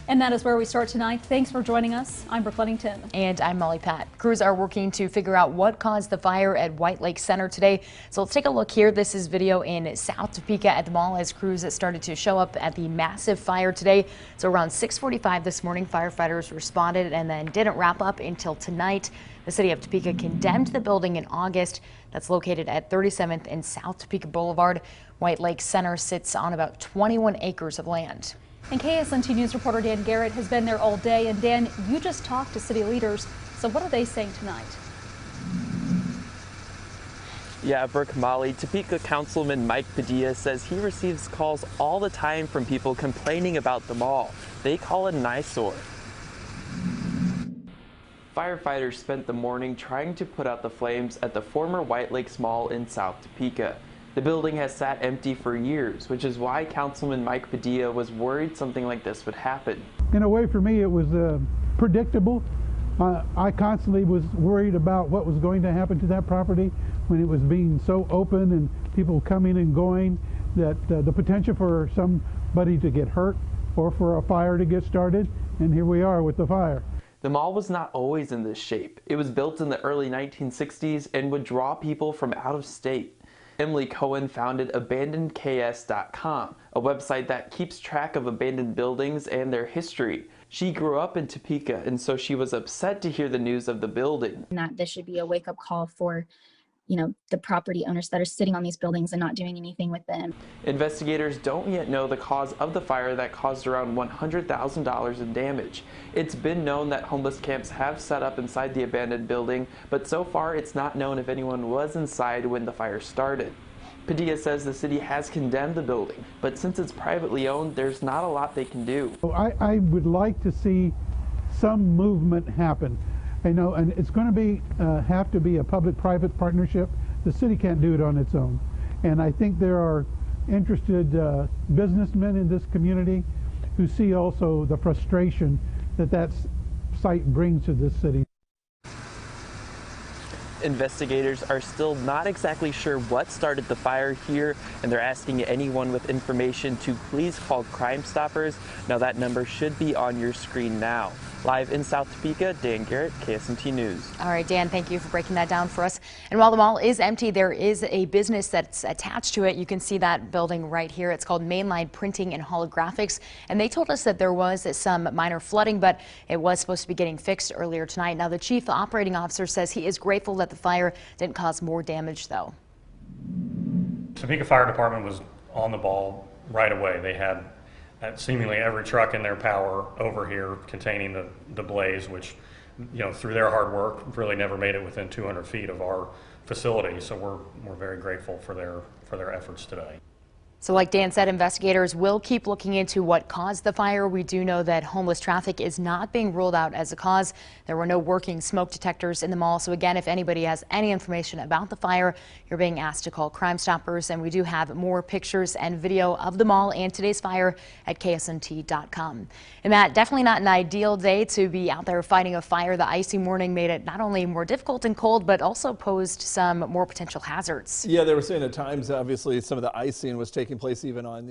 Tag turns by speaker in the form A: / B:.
A: And that is where we start tonight. Thanks for joining us. I'm Brooke Ludington.
B: And I'm Molly Pat. Crews are working to figure out what caused the fire at White Lake Center today. So let's take a look here. This is video in South Topeka at the mall as crews started to show up at the massive fire today. So around 6:45 this morning, firefighters responded and then didn't wrap up until tonight. The city of Topeka condemned the building in August. That's located at 37th and South Topeka Boulevard. White Lake Center sits on about 21 acres of land.
A: And KSNT News reporter Dan Garrett has been there all day. And Dan, you just talked to city leaders. So what are they saying tonight?
C: Yeah, Brooke, Molly, Topeka Councilman Mike Padilla says he receives calls all the time from people complaining about the mall. They call it an eyesore. Firefighters spent the morning trying to put out the flames at the former White Lakes Mall in South Topeka. The building has sat empty for years, which is why Councilman Mike Padilla was worried something like this would happen.
D: In a way, for me, it was predictable. I constantly was worried about what was going to happen to that property when it was being so open and people coming and going, that the potential for somebody to get hurt or for a fire to get started, and here we are with the fire.
C: The mall was not always in this shape. It was built in the early 1960s and would draw people from out of state. Emily Cohen founded AbandonedKS.com, a website that keeps track of abandoned buildings and their history. She grew up in Topeka, and so she was upset to hear the news of the building.
E: That this should be a wake-up call for, the property owners that are sitting on these buildings and not doing anything with them.
C: Investigators don't yet know the cause of the fire that caused around $100,000 in damage. It's been known that homeless camps have set up inside the abandoned building, but so far it's not known if anyone was inside when the fire started. Padilla says the city has condemned the building, but since it's privately owned, there's not a lot they can do.
D: I would like to see some movement happen. I know, and it's going to have to be a public-private partnership. The city can't do it on its own. And I think there are interested businessmen in this community who see also the frustration that site brings to this city.
C: Investigators are still not exactly sure what started the fire here, and they're asking anyone with information to please call Crime Stoppers. Now that number should be on your screen now. Live in South Topeka, Dan Garrett, KSNT News.
B: All right, Dan, thank you for breaking that down for us. And while the mall is empty, there is a business that's attached to it. You can see that building right here. It's called Mainline Printing and Holographics. And they told us that there was some minor flooding, but it was supposed to be getting fixed earlier tonight. Now, the chief operating officer says he is grateful that the fire didn't cause more damage, though.
F: Topeka Fire Department was on the ball right away. They had seemingly every truck in their power over here containing the blaze, which, through their hard work, really never made it within 200 feet of our facility. So we're very grateful for their efforts today.
B: So like Dan said, investigators will keep looking into what caused the fire. We do know that homeless traffic is not being ruled out as a cause. There were no working smoke detectors in the mall. So again, if anybody has any information about the fire, you're being asked to call Crime Stoppers. And we do have more pictures and video of the mall and today's fire at KSNT.com. And Matt, definitely not an ideal day to be out there fighting a fire. The icy morning made it not only more difficult and cold, but also posed some more potential hazards.
G: Yeah, they were saying at times, obviously, some of the icing was taking place even on,